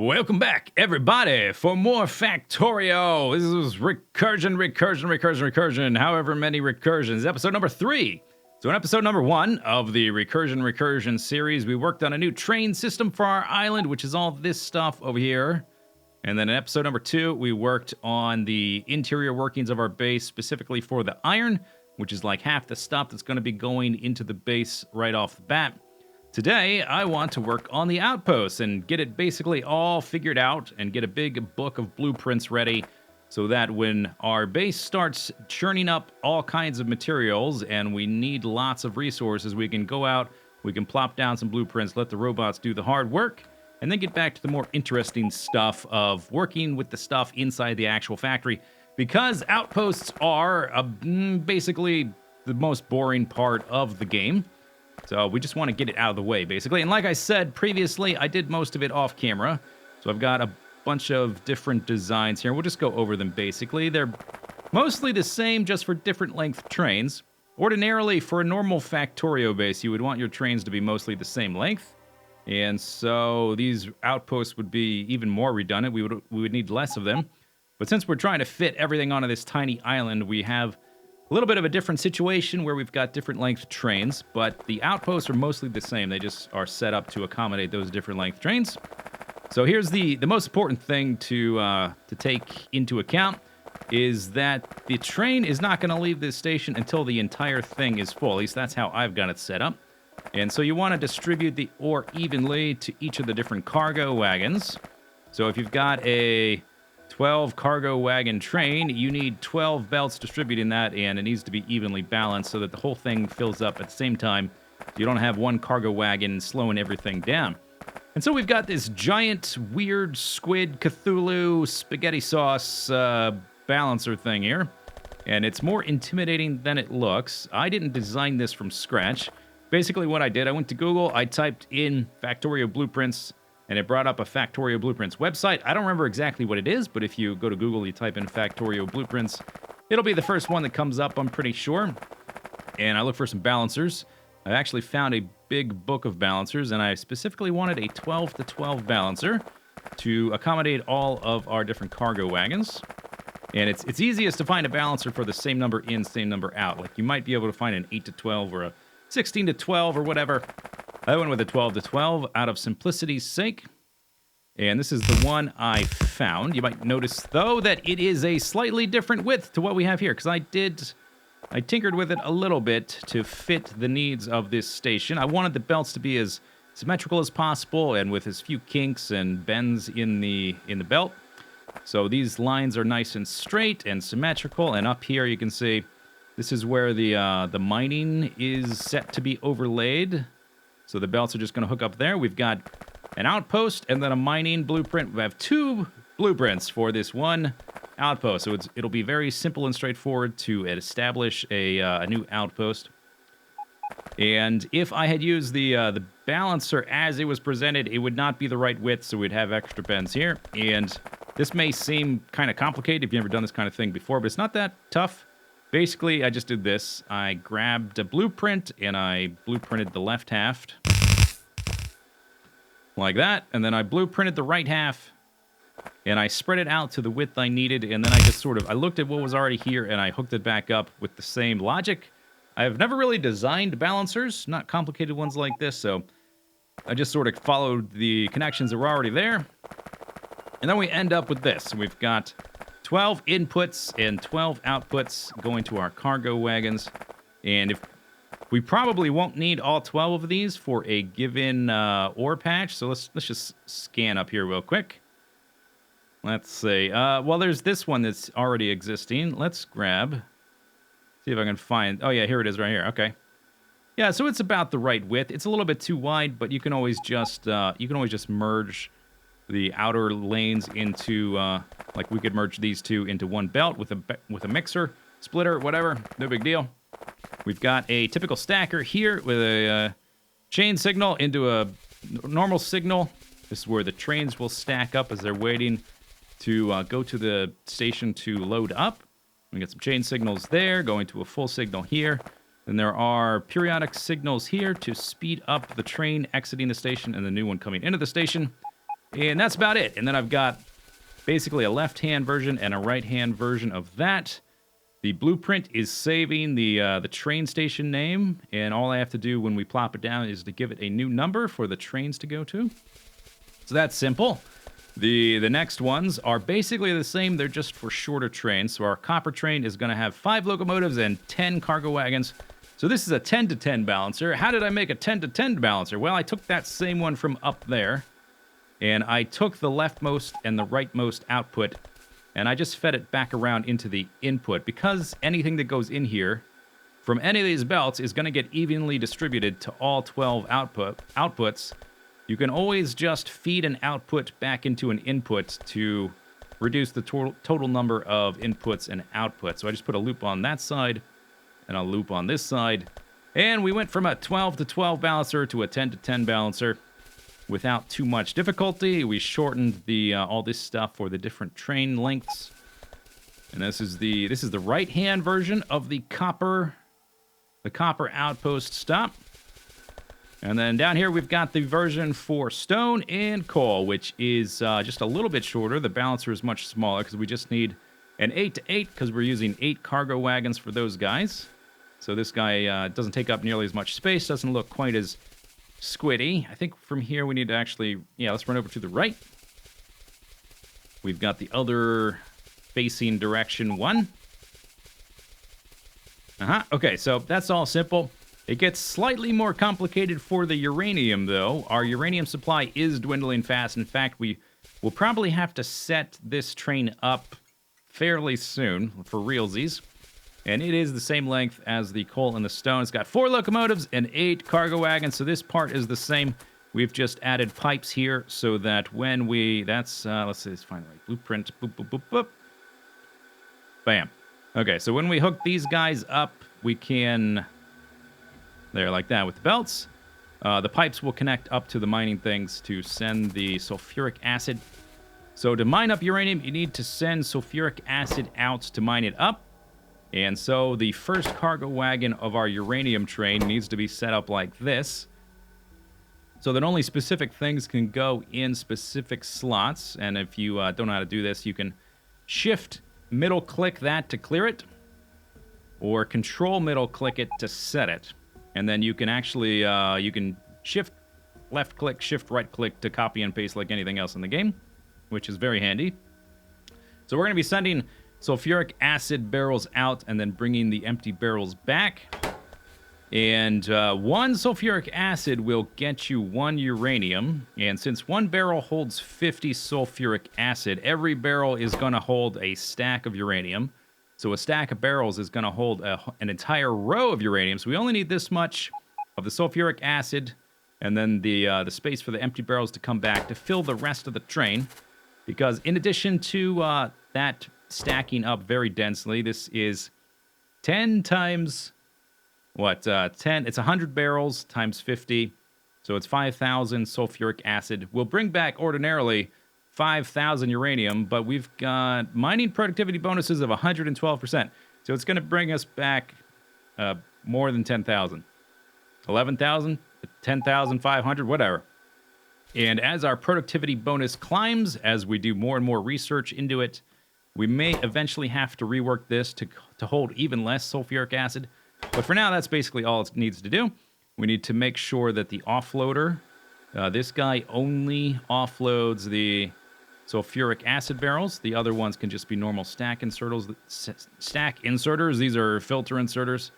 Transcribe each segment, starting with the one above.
Welcome back, everybody, for more Factorio. This is Recursion, however many recursions. Episode number 3. So in episode number 1 of the Recursion series, we worked on a new train system for our island, which is all this stuff over here. And then in episode number 2, we worked on the interior workings of our base, specifically for the iron, which is like half the stuff that's going to be going into the base right off the bat. Today, I want to work on the outposts and get it basically all figured out and get a big book of blueprints ready so that when our base starts churning up all kinds of materials and we need lots of resources, we can go out, we can plop down some blueprints, let the robots do the hard work, and then get back to the more interesting stuff of working with the stuff inside the actual factory. Because outposts are basically the most boring part of the game. So we just want to get it out of the way, basically. And like I said previously, I did most of it off camera. So I've got a bunch of different designs here. We'll just go over them, basically. They're mostly the same, just for different length trains. Ordinarily, for a normal Factorio base, you would want your trains to be mostly the same length. And so these outposts would be even more redundant. We would need less of them. But since we're trying to fit everything onto this tiny island, we have a little bit of a different situation where we've got different length trains, but the outposts are mostly the same. They just are set up to accommodate those different length trains. So here's the most important thing to take into account is that the train is not going to leave this station until the entire thing is full. At least that's how I've got it set up. And so you want to distribute the ore evenly to each of the different cargo wagons. So if you've got a 12 cargo wagon train, you need 12 belts distributing that, and it needs to be evenly balanced so that the whole thing fills up at the same time. You don't have one cargo wagon slowing everything down. And so we've got this giant, weird squid Cthulhu spaghetti sauce balancer thing here, and it's more intimidating than it looks. I didn't design this from scratch. Basically what I did, I went to Google, I typed in Factorio Blueprints, and it brought up a Factorio Blueprints website. I don't remember exactly what it is, but if you go to Google, you type in Factorio Blueprints, it'll be the first one that comes up, I'm pretty sure. And I look for some balancers. I actually found a big book of balancers, and I specifically wanted a 12 to 12 balancer to accommodate all of our different cargo wagons. And it's easiest to find a balancer for the same number in, same number out. Like, you might be able to find an 8 to 12 or a 16 to 12 or whatever. I went with a 12 to 12 out of simplicity's sake. And this is the one I found. You might notice, though, that it is a slightly different width to what we have here, because I tinkered with it a little bit to fit the needs of this station. I wanted the belts to be as symmetrical as possible and with as few kinks and bends in the belt. So these lines are nice and straight and symmetrical, and up here you can see this is where the mining is set to be overlaid. So the belts are just going to hook up there. We've got an outpost and then a mining blueprint. We have 2 blueprints for this one outpost. So it'll be very simple and straightforward to establish a new outpost. And if I had used the balancer as it was presented, it would not be the right width, so we'd have extra bends here. And this may seem kind of complicated if you've never done this kind of thing before, but it's not that tough. Basically, I just did this. I grabbed a blueprint, and I blueprinted the left half. Like that. And then I blueprinted the right half, and I spread it out to the width I needed, and then I just I looked at what was already here, and I hooked it back up with the same logic. I've never really designed balancers, not complicated ones like this, so I just sort of followed the connections that were already there. And then we end up with this. We've got 12 inputs and 12 outputs going to our cargo wagons. And if we probably won't need all 12 of these for a given ore patch, so let's just scan up here real quick. Let's see. Well, there's this one that's already existing. Let's grab. See if I can find. Oh yeah, here it is right here. Okay. Yeah, so it's about the right width. It's a little bit too wide, but you can always just merge the outer lanes into like we could merge these two into one belt with a mixer, splitter, whatever. No big deal. We've got a typical stacker here with a chain signal into a normal signal. This is where the trains will stack up as they're waiting to go to the station to load up. We got some chain signals there, going to a full signal here. Then there are periodic signals here to speed up the train exiting the station and the new one coming into the station. And that's about it. And then I've got basically a left-hand version and a right-hand version of that. The blueprint is saving the train station name, and all I have to do when we plop it down is to give it a new number for the trains to go to. So that's simple. The next ones are basically the same. They're just for shorter trains. So our copper train is going to have 5 locomotives and 10 cargo wagons. So this is a 10 to 10 balancer. How did I make a 10 to 10 balancer? Well, I took that same one from up there, and I took the leftmost and the rightmost output, and I just fed it back around into the input, because anything that goes in here from any of these belts is going to get evenly distributed to all 12 outputs. You can always just feed an output back into an input to reduce the total number of inputs and outputs. So I just put a loop on that side and a loop on this side, and we went from a 12 to 12 balancer to a 10 to 10 balancer without too much difficulty. We shortened the all this stuff for the different train lengths, and this is the right hand version of the copper outpost stop. And then down here we've got the version for stone and coal, which is just a little bit shorter. The balancer is much smaller because we just need an 8 to 8 because we're using 8 cargo wagons for those guys. So this guy doesn't take up nearly as much space, doesn't look quite as squiddy. I think from here we need to actually, let's run over to the right. We've got the other facing direction one. Okay, so that's all simple. It gets slightly more complicated for the uranium, though. Our uranium supply is dwindling fast. In fact, we will probably have to set this train up fairly soon for realsies. And it is the same length as the coal and the stone. It's got 4 locomotives and 8 cargo wagons, so this part is the same. We've just added pipes here so that when we... let's see, let's find the right blueprint. Boop, boop, boop, boop. Bam. Okay, so when we hook these guys up, we can... There, like that, with the belts. The pipes will connect up to the mining things to send the sulfuric acid. So to mine up uranium, you need to send sulfuric acid out to mine it up. And so the first cargo wagon of our uranium train needs to be set up like this, so that only specific things can go in specific slots. And if you don't know how to do this, you can shift middle click that to clear it, or control middle click it to set it. And then you can actually, you can shift left click, shift right click to copy and paste like anything else in the game, which is very handy. So we're going to be sending sulfuric acid barrels out and then bringing the empty barrels back. And 1 sulfuric acid will get you 1 uranium. And since 1 barrel holds 50 sulfuric acid, every barrel is going to hold a stack of uranium. So a stack of barrels is going to hold an entire row of uranium. So we only need this much of the sulfuric acid, and then the space for the empty barrels to come back to fill the rest of the train. Because in addition to that stacking up very densely, this is 10 times, 10, it's 100 barrels times 50, so it's 5,000 sulfuric acid. We'll bring back ordinarily 5,000 uranium, but we've got mining productivity bonuses of 112%, so it's going to bring us back more than 10,000. 11,000, 10,500, whatever. And as our productivity bonus climbs, as we do more and more research into it, we may eventually have to rework this to hold even less sulfuric acid. But for now, that's basically all it needs to do. We need to make sure that the offloader, this guy only offloads the sulfuric acid barrels. The other ones can just be normal stack inserters. These are filter inserters.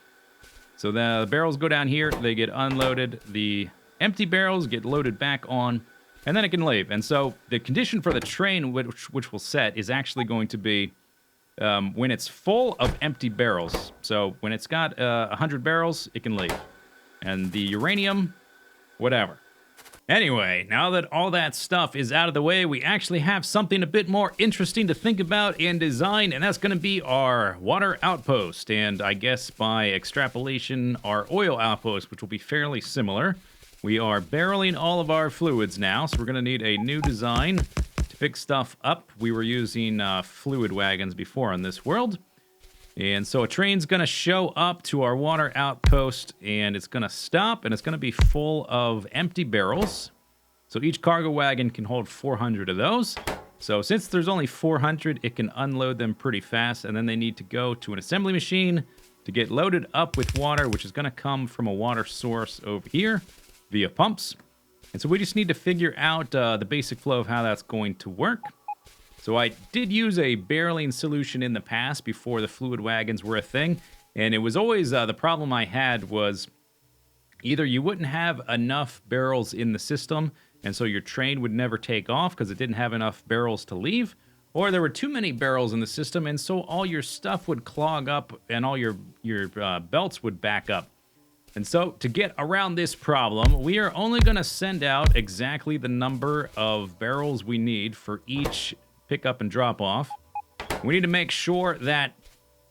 So the barrels go down here, they get unloaded. The empty barrels get loaded back on, and then it can leave. And so the condition for the train, which we'll set, is actually going to be when it's full of empty barrels. So when it's got 100 barrels, it can leave. And the uranium, whatever. Anyway, now that all that stuff is out of the way, we actually have something a bit more interesting to think about and design, and that's going to be our water outpost, and I guess by extrapolation, our oil outpost, which will be fairly similar. We are barreling all of our fluids now, so we're going to need a new design to pick stuff up. We were using fluid wagons before on this world. And so a train's going to show up to our water outpost, and it's going to stop, and it's going to be full of empty barrels. So each cargo wagon can hold 400 of those. So since there's only 400, it can unload them pretty fast, and then they need to go to an assembly machine to get loaded up with water, which is going to come from a water source over here via pumps. And so we just need to figure out the basic flow of how that's going to work. So I did use a barreling solution in the past before the fluid wagons were a thing, and it was always the problem I had was either you wouldn't have enough barrels in the system, and so your train would never take off because it didn't have enough barrels to leave, or there were too many barrels in the system, and so all your stuff would clog up and all your belts would back up. And so to get around this problem, we are only going to send out exactly the number of barrels we need for each pickup and drop off. We need to make sure that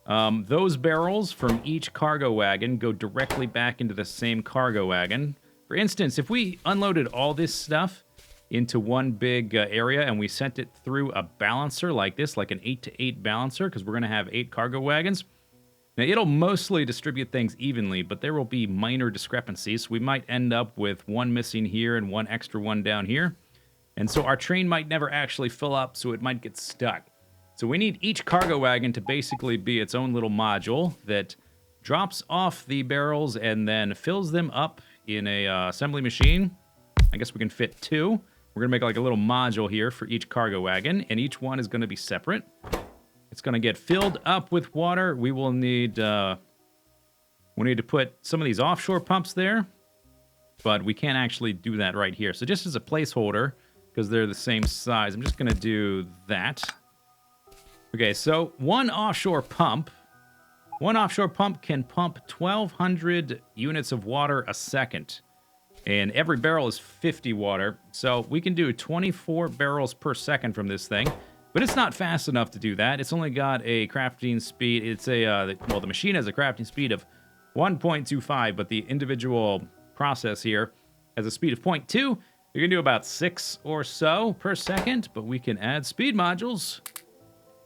those barrels from each cargo wagon go directly back into the same cargo wagon. For instance, if we unloaded all this stuff into one big area and we sent it through a balancer like this, like an 8-to-8 balancer, because we're going to have 8 cargo wagons. Now, it'll mostly distribute things evenly, but there will be minor discrepancies. So we might end up with one missing here and one extra one down here. And so our train might never actually fill up, so it might get stuck. So we need each cargo wagon to basically be its own little module that drops off the barrels and then fills them up in a assembly machine. I guess we can fit 2. We're going to make like a little module here for each cargo wagon, and each one is going to be separate. It's going to get filled up with water. We will need to put some of these offshore pumps there, but we can't actually do that right here. So just as a placeholder, because they're the same size, I'm just going to do that. Okay, so one offshore pump can pump 1,200 units of water a second, and every barrel is 50 water. So we can do 24 barrels per second from this thing. But it's not fast enough to do that. It's only got a crafting speed. It's the machine has a crafting speed of 1.25, but the individual process here has a speed of 0.2. You can do about 6 or so per second, but we can add speed modules.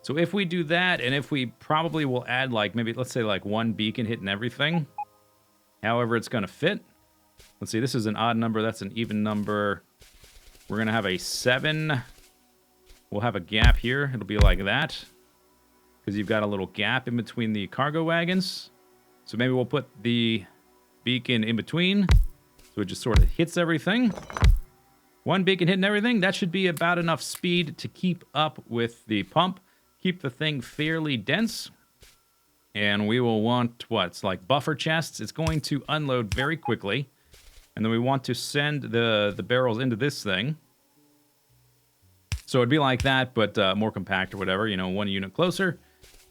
So if we do that, and if we probably will add like maybe, let's say like 1 beacon hitting everything, however it's going to fit. Let's see, this is an odd number. That's an even number. We're going to have a 7. We'll have a gap here. It'll be like that because you've got a little gap in between the cargo wagons. So maybe we'll put the beacon in between so it just sort of hits everything. 1 beacon hitting everything. That should be about enough speed to keep up with the pump, keep the thing fairly dense. And we will want, it's like buffer chests. It's going to unload very quickly. And then we want to send the barrels into this thing. So it'd be like that, but more compact or whatever, 1 unit closer.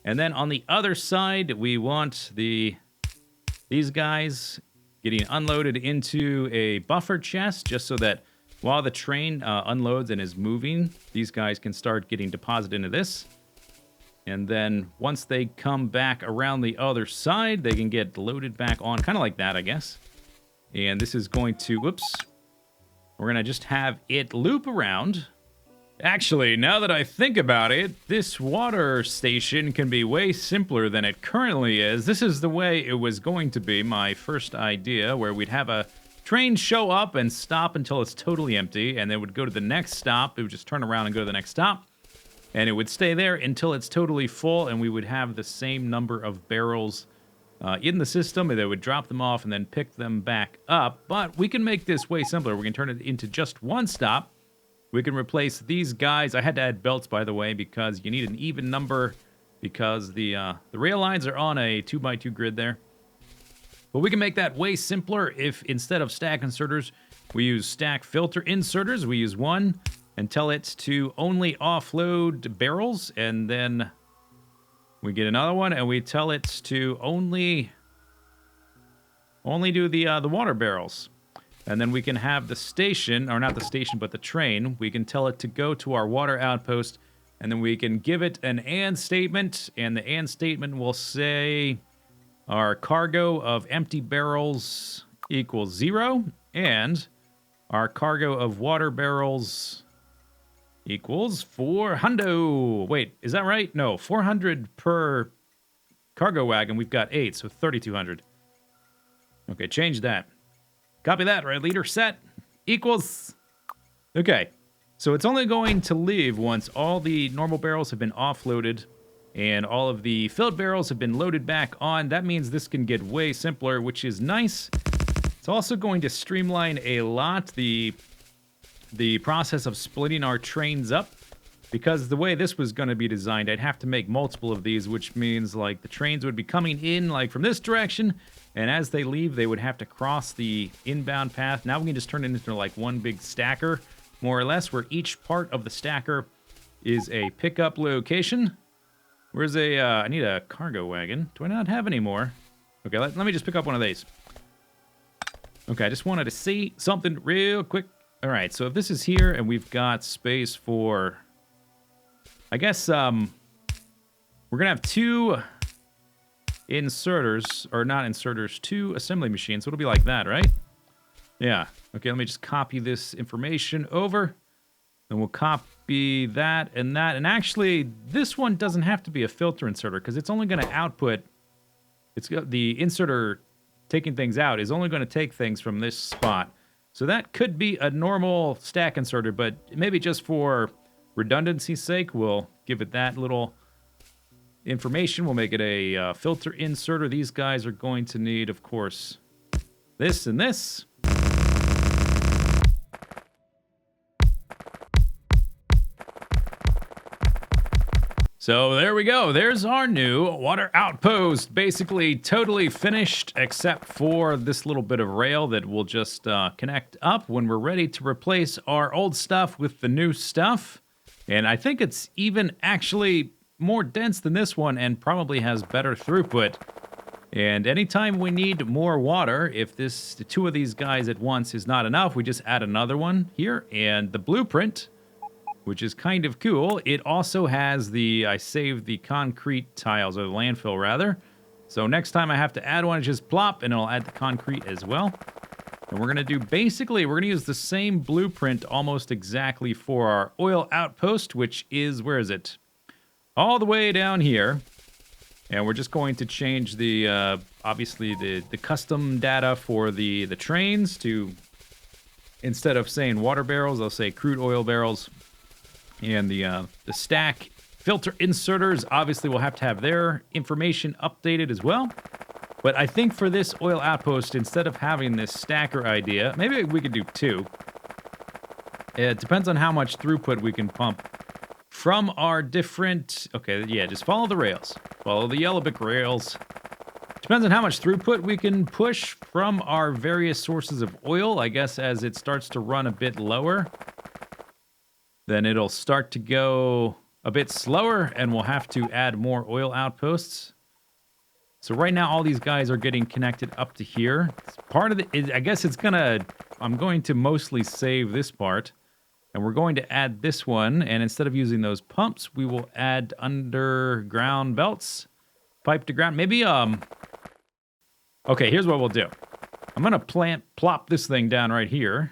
And then on the other side, we want these guys getting unloaded into a buffer chest, just so that while the train unloads and is moving, these guys can start getting deposited into this. And then once they come back around the other side, they can get loaded back on, kind of like that, I guess. And this is going to, we're going to just have it loop around. Actually, now that I think about it, this water station can be way simpler than it currently is. This is the way it was going to be, my first idea, where we'd have a train show up and stop until it's totally empty, and then would go to the next stop. It would just turn around and go to the next stop, and it would stay there until it's totally full, and we would have the same number of barrels in the system, and they would drop them off and then pick them back up. But we can make this way simpler. We can turn it into just one stop. We can replace these guys. I had to add belts, by the way, because you need an even number, because the rail lines are on a 2x2 grid there. But we can make that way simpler if instead of stack inserters, we use stack filter inserters. We use one and tell it to only offload barrels, and then we get another one and we tell it to only do the water barrels. And then we can have the station, or not the station, but the train. We can tell it to go to our water outpost, and then we can give it an and statement, and the and statement will say our cargo of empty barrels equals 0, and our cargo of water barrels equals 400. Wait, is that right? No, 400 per cargo wagon. We've got 8, so 3,200. Okay, change that. Copy that, right, leader? Set equals Okay, so it's only going to leave once all the normal barrels have been offloaded and all of the filled barrels have been loaded back on. That means this can get way simpler, which is nice. It's also going to streamline a lot the process of splitting our trains up, because the way this was going to be designed, I'd have to make multiple of these, which means like the trains would be coming in like from this direction, and as they leave, they would have to cross the inbound path. Now we can just turn it into like one big stacker, more or less, where each part of the stacker is a pickup location. Where's I need a cargo wagon. Do I not have any more? Okay, let me just pick up one of these. Okay, I just wanted to see something real quick. All right, so if this is here and we've got space for, I guess, we're going to have two inserters, or not inserters, two assembly machines. So it'll be like that, right? Yeah. Okay, let me just copy this information over. Then we'll copy that. And actually, this one doesn't have to be a filter inserter because it's only going to output. It's got the inserter taking things out is only going to take things from this spot. So that could be a normal stack inserter, but maybe just for redundancy's sake, we'll give it that little information. We'll make it a filter inserter. These guys are going to need, of course, this and this. So there we go. There's our new water outpost. Basically totally finished, except for this little bit of rail that will just connect up when we're ready to replace our old stuff with the new stuff. And I think it's even actually more dense than this one and probably has better throughput. And anytime we need more water, if the two of these guys at once is not enough, we just add another one here. And the blueprint, which is kind of cool, it also has I saved the concrete tiles, or the landfill rather. So next time I have to add one, it's just plop, and it'll add the concrete as well. And we're going to do, basically, we're going to use the same blueprint almost exactly for our oil outpost, which is, where is it? All the way down here. And we're just going to change the, obviously, the custom data for the trains to, instead of saying water barrels, I'll say crude oil barrels. And the stack filter inserters, obviously, will have to have their information updated as well. But I think for this oil outpost, instead of having this stacker idea, maybe we could do two. It depends on how much throughput we can pump from our different... Okay, yeah, just follow the rails. Follow the yellow brick rails. Depends on how much throughput we can push from our various sources of oil. I guess as it starts to run a bit lower, then it'll start to go a bit slower, and we'll have to add more oil outposts. So right now, all these guys are getting connected up to here. Part of it, I guess I'm going to mostly save this part. And we're going to add this one. And instead of using those pumps, we will add underground belts. Pipe to ground. Maybe, okay, here's what we'll do. I'm going to plop this thing down right here.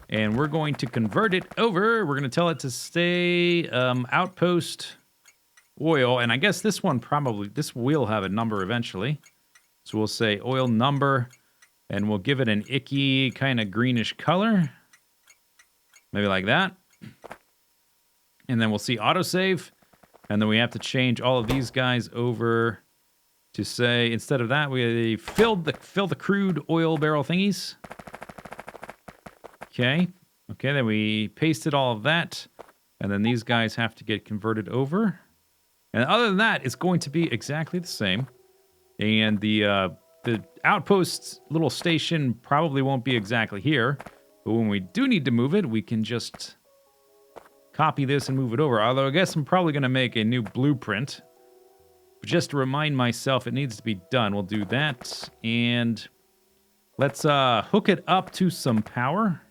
And we're going to convert it over. We're going to tell it to stay outpost oil. And I guess this one this will have a number eventually. So we'll say oil number. And we'll give it an icky kind of greenish color. Maybe like that. And then we'll see autosave. And then we have to change all of these guys over to say, instead of that, we fill the crude oil barrel thingies. Okay. Okay, then we pasted all of that. And then these guys have to get converted over. And other than that, it's going to be exactly the same. And the outpost little station probably won't be exactly here. But when we do need to move it, we can just copy this and move it over. Although I guess I'm probably going to make a new blueprint. But just to remind myself it needs to be done, we'll do that. And let's hook it up to some power.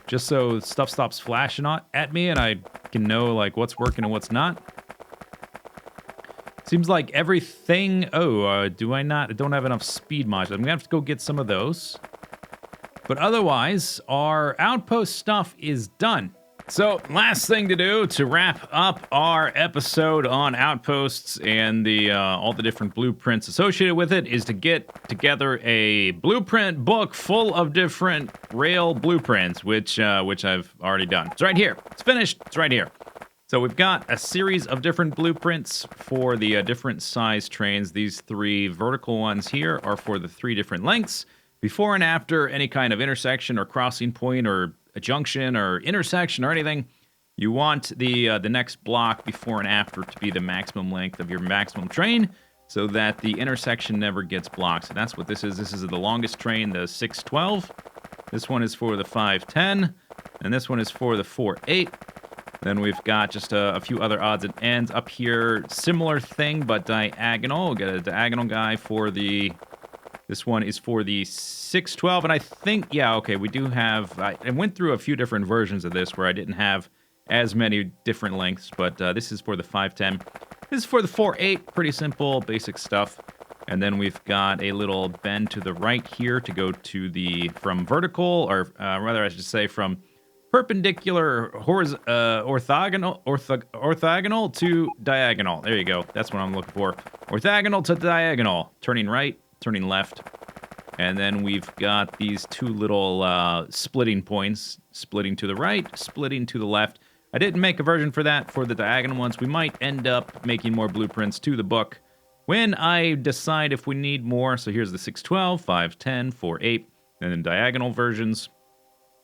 Just so stuff stops flashing at me and I can know like what's working and what's not. Seems like everything... I don't have enough speed modules. I'm going to have to go get some of those. But otherwise, our outpost stuff is done. So, last thing to do to wrap up our episode on Outposts and the all the different blueprints associated with it is to get together a blueprint book full of different rail blueprints, which I've already done. It's right here. It's finished. It's right here. So we've got a series of different blueprints for the different size trains. These 3 vertical ones here are for the 3 different lengths, before and after any kind of intersection or crossing point or a junction or intersection or anything. You want the next block before and after to be the maximum length of your maximum train, so that the intersection never gets blocked. So that's what this is. This is the longest train, the 612. This one is for the 510, and this one is for the 48. Then we've got just a few other odds and ends up here. Similar thing, but diagonal. We'll get a diagonal guy for the... This one is for the 612, and I think, yeah, okay, we do have... I went through a few different versions of this where I didn't have as many different lengths, but this is for the 510. This is for the 48. Pretty simple, basic stuff. And then we've got a little bend to the right here to go to the... From vertical, or rather I should say from... perpendicular, orthogonal to diagonal. There you go. That's what I'm looking for. Orthogonal to diagonal. Turning right, turning left. And then we've got these 2 little splitting points. Splitting to the right, splitting to the left. I didn't make a version for that for the diagonal ones. We might end up making more blueprints to the book when I decide if we need more. So here's the 612, 510, 48, and then diagonal versions.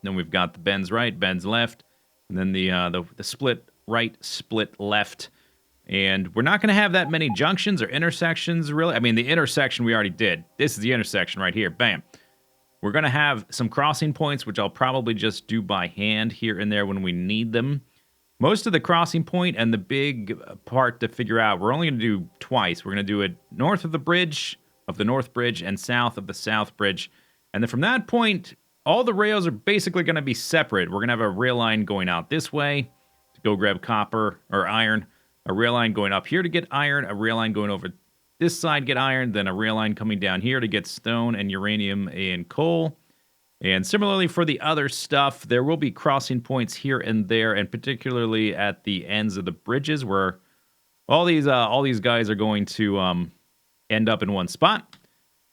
Then we've got the bends right, bends left, and then the split right, split left. And we're not going to have that many junctions or intersections, really. I mean, the intersection we already did. This is the intersection right here. Bam. We're going to have some crossing points, which I'll probably just do by hand here and there when we need them. Most of the crossing point and the big part to figure out, we're only going to do twice. We're going to do it north of the bridge, of the North Bridge, and south of the South Bridge. And then from that point... all the rails are basically going to be separate. We're going to have a rail line going out this way to go grab copper or iron, a rail line going up here to get iron, a rail line going over this side get iron, then a rail line coming down here to get stone and uranium and coal. And similarly for the other stuff, there will be crossing points here and there, and particularly at the ends of the bridges where all these guys are going to end up in one spot.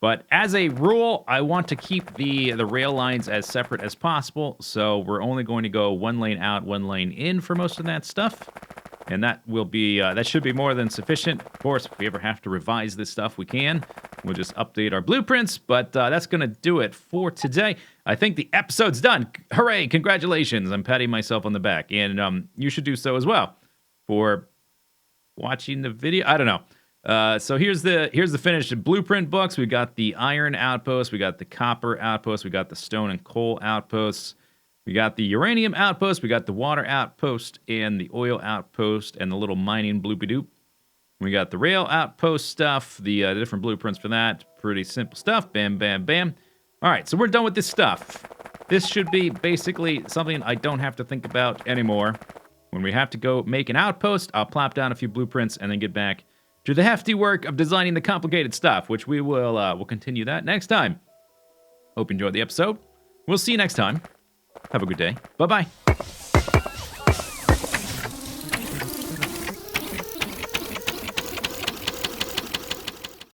But as a rule, I want to keep the rail lines as separate as possible, so we're only going to go 1 lane out, 1 lane in for most of that stuff. And that will be that should be more than sufficient. Of course, if we ever have to revise this stuff, we can. We'll just update our blueprints, but that's going to do it for today. I think the episode's done. Hooray, congratulations. I'm patting myself on the back, and you should do so as well for watching the video. I don't know. So here's the finished blueprint books. We got the iron outpost, we got the copper outpost, we got the stone and coal outposts, we got the uranium outpost, we got the water outpost, and the oil outpost, and the little mining bloopy-doop. We got the rail outpost stuff, the different blueprints for that. Pretty simple stuff. Bam, bam, bam. All right, so we're done with this stuff. This should be basically something I don't have to think about anymore. When we have to go make an outpost, I'll plop down a few blueprints and then get back to the hefty work of designing the complicated stuff, which we'll continue that next time. Hope you enjoyed the episode. We'll see you next time. Have a good day. Bye-bye.